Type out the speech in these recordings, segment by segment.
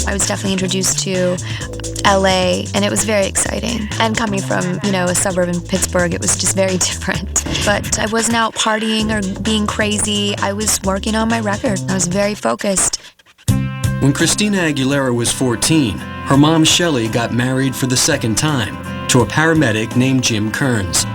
I was definitely introduced to LA, and it was very exciting. And coming from, a suburb in Pittsburgh, it was just very different. But I wasn't out partying or being crazy. I was working on my record. I was very focused. When Christina Aguilera was 14, her mom Shelley got married for the second time to a paramedic named Jim Kearns.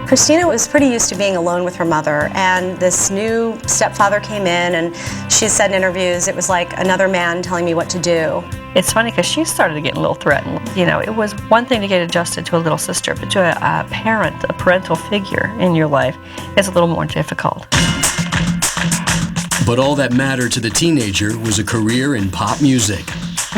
Christina was pretty used to being alone with her mother, and this new stepfather came in, and she said in interviews it was like another man telling me what to do. It's funny because she started getting a little threatened. It was one thing to get adjusted to a little sister, but to a parent, a parental figure in your life is a little more difficult. But all that mattered to the teenager was a career in pop music.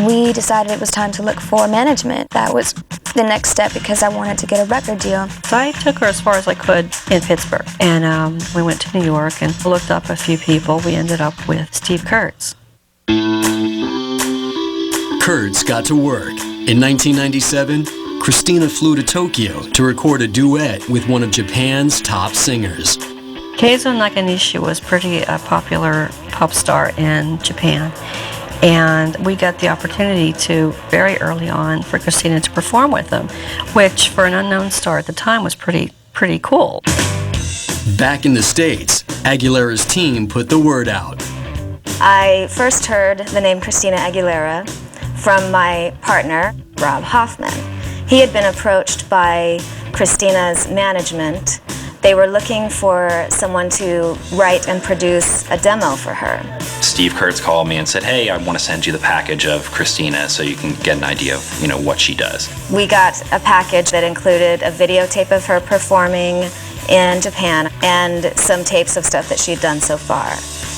We decided it was time to look for management. That was the next step because I wanted to get a record deal. So I took her as far as I could in Pittsburgh, and we went to New York and looked up a few people. We ended up with Steve Kurtz. Kurtz got to work. In 1997, Christina flew to Tokyo to record a duet with one of Japan's top singers. Keizo Nakanishi was pretty popular pop star in Japan, and we got the opportunity to, very early on, for Christina to perform with them, which for an unknown star at the time was pretty cool. Back in the States, Aguilera's team put the word out. I first heard the name Christina Aguilera from my partner, Rob Hoffman. He had been approached by Christina's management. They were looking for someone to write and produce a demo for her. Steve Kurtz called me and said, hey, I want to send you the package of Christina so you can get an idea of, what she does. We got a package that included a videotape of her performing in Japan and some tapes of stuff that she'd done so far.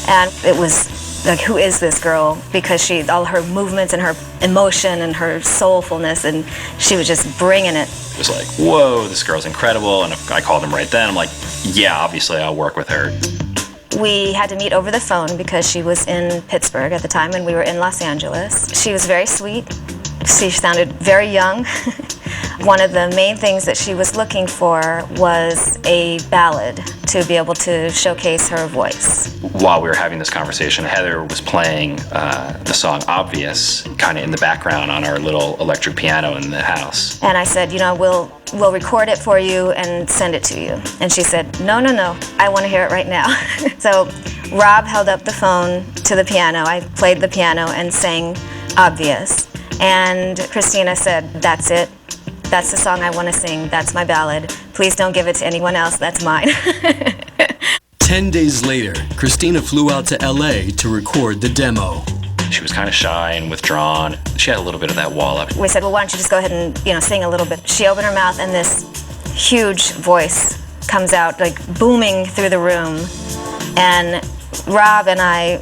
And it was like, who is this girl? Because all her movements and her emotion and her soulfulness, and she was just bringing it. It was like, whoa, this girl's incredible. And I called him right then. I'm like, yeah, obviously I'll work with her. We had to meet over the phone because she was in Pittsburgh at the time and we were in Los Angeles. She was very sweet. She sounded very young. One of the main things that she was looking for was a ballad to be able to showcase her voice. While we were having this conversation, Heather was playing the song Obvious kind of in the background on our little electric piano in the house. And I said, we'll record it for you and send it to you. And she said, no, I want to hear it right now. So Rob held up the phone to the piano. I played the piano and sang Obvious. And Christina said, that's it. That's the song I want to sing. That's my ballad. Please don't give it to anyone else. That's mine. 10 days later, Christina flew out to LA to record the demo. She was kind of shy and withdrawn. She had a little bit of that wall up. We said, well, why don't you just go ahead and, sing a little bit. She opened her mouth and this huge voice comes out, like booming through the room. And Rob and I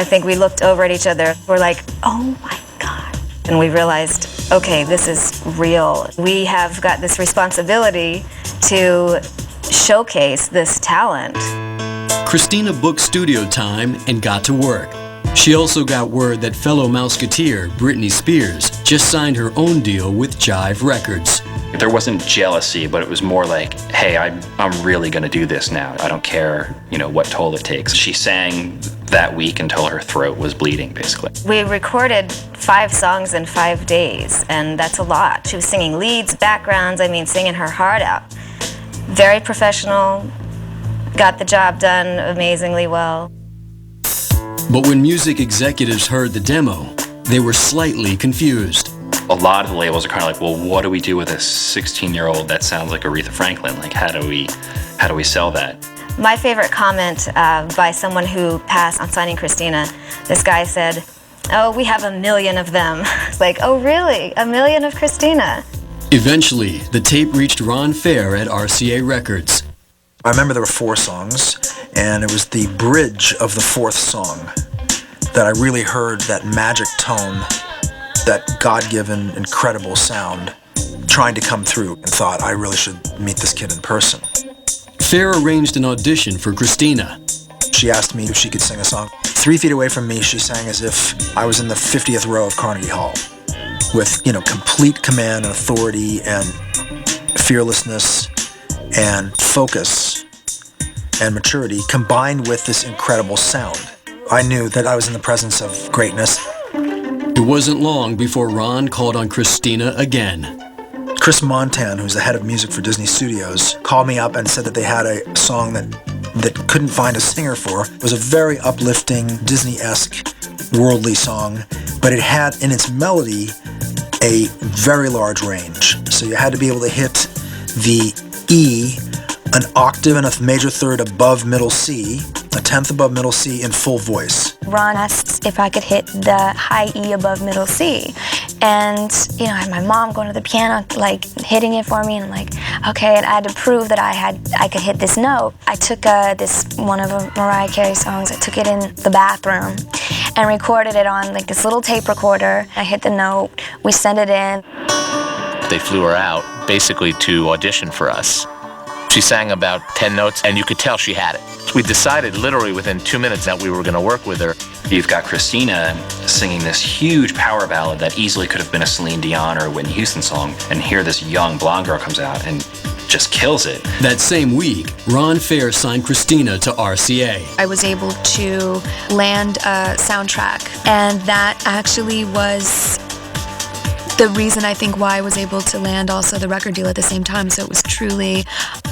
think we looked over at each other. We're like, oh my God. And we realized, okay, this is real. We have got this responsibility to showcase this talent. Christina booked studio time and got to work. She also got word that fellow Mouseketeer Britney Spears just signed her own deal with Jive Records. There wasn't jealousy, but it was more like, hey, I'm really going to do this now. I don't care, what toll it takes. She sang that week until her throat was bleeding, basically. We recorded 5 songs in 5 days, and that's a lot. She was singing leads, backgrounds, singing her heart out. Very professional, got the job done amazingly well. But when music executives heard the demo, they were slightly confused. A lot of the labels are kind of like, well, what do we do with a 16-year-old that sounds like Aretha Franklin? Like, how do we sell that? My favorite comment by someone who passed on signing Christina, this guy said, oh, we have 1 million of them. It's like, oh, really? 1 million of Christina? Eventually, the tape reached Ron Fair at RCA Records. I remember there were 4 songs, and it was the bridge of the 4th song that I really heard that magic tone, that God-given, incredible sound trying to come through, and thought, I really should meet this kid in person. Fair arranged an audition for Christina. She asked me if she could sing a song. 3 feet away from me, she sang as if I was in the 50th row of Carnegie Hall, with, complete command and authority and fearlessness and focus and maturity combined with this incredible sound. I knew that I was in the presence of greatness. It wasn't long before Ron called on Christina again. Chris Montan, who's the head of music for Disney Studios, called me up and said that they had a song that couldn't find a singer for. It was a very uplifting, Disney-esque, worldly song, but it had in its melody a very large range. So you had to be able to hit the E, an octave and a major third above middle C, a tenth above middle C in full voice. Ron asked if I could hit the high E above middle C. And, I had my mom going to the piano, like, hitting it for me, and I'm like, okay, and I had to prove that I could hit this note. I took one of Mariah Carey songs, I took it in the bathroom and recorded it on, like, this little tape recorder. I hit the note, we sent it in. They flew her out, basically, to audition for us. She sang about 10 notes, and you could tell she had it. We decided literally within 2 minutes that we were going to work with her. You've got Christina singing this huge power ballad that easily could have been a Celine Dion or a Whitney Houston song, and here this young blonde girl comes out and just kills it. That same week, Ron Fair signed Christina to RCA. I was able to land a soundtrack, and that actually was the reason I think why I was able to land also the record deal at the same time. So it was truly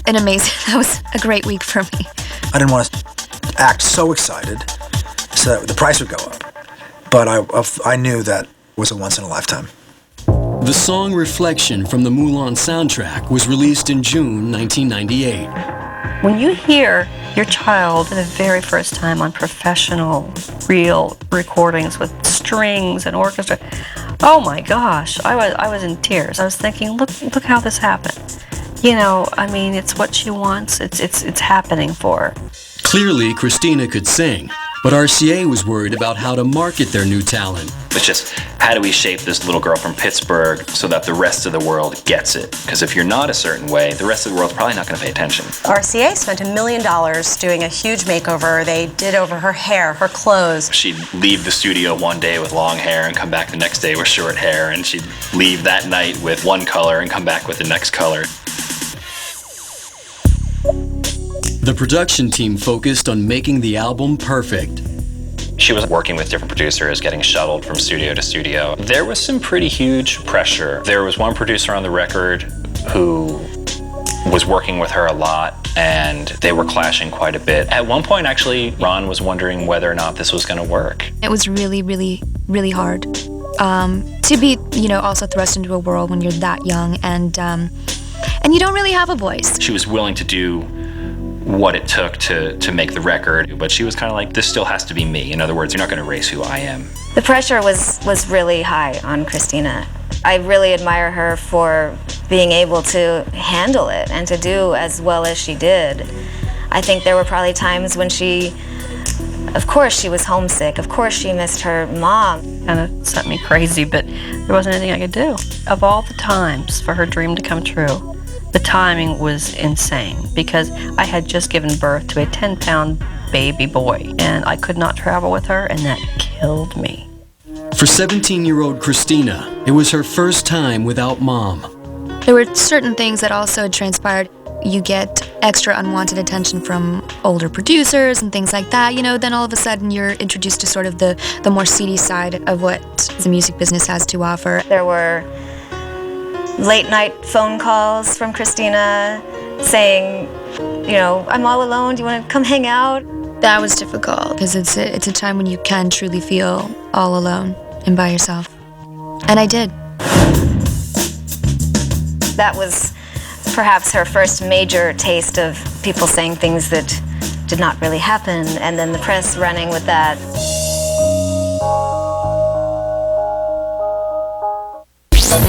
that was a great week for me. I didn't want to act so excited so that the price would go up, but I knew that was a once in a lifetime. The song Reflection from the Mulan soundtrack was released in June 1998. When you hear your child for the very first time on professional, real recordings with strings and orchestra, oh my gosh, I was in tears. I was thinking, look how this happened. It's what she wants. It's happening for her. Clearly, Christina could sing, but RCA was worried about how to market their new talent. It's just, how do we shape this little girl from Pittsburgh so that the rest of the world gets it? Because if you're not a certain way, the rest of the world's probably not going to pay attention. RCA spent $1 million doing a huge makeover. They did over her hair, her clothes. She'd leave the studio one day with long hair and come back the next day with short hair, and she'd leave that night with one color and come back with the next color. The production team focused on making the album perfect. She was working with different producers, getting shuttled from studio to studio. There was some pretty huge pressure. There was one producer on the record who was working with her a lot, and they were clashing quite a bit. At one point, actually, Ron was wondering whether or not this was going to work. It was really, really, really hard to be, also thrust into a world when you're that young and you don't really have a voice. She was willing to do what it took to make the record, but she was kind of like, this still has to be me. In other words, you're not going to erase who I am. The pressure was really high on Christina. I really admire her for being able to handle it and to do as well as she did. I think there were probably times when of course she was homesick, of course she missed her mom. Kind of sent me crazy, but there wasn't anything I could do. Of all the times for her dream to come true, the timing was insane because I had just given birth to a 10-pound baby boy, and I could not travel with her, and that killed me. For 17-year-old Christina, it was her first time without mom. There were certain things that also had transpired. You get extra unwanted attention from older producers and things like that. Then all of a sudden you're introduced to sort of the more seedy side of what the music business has to offer. There were late night phone calls from Christina saying, I'm all alone, do you want to come hang out? That was difficult because it's a time when you can truly feel all alone and by yourself. And I did. That was perhaps her first major taste of people saying things that did not really happen, and then the press running with that.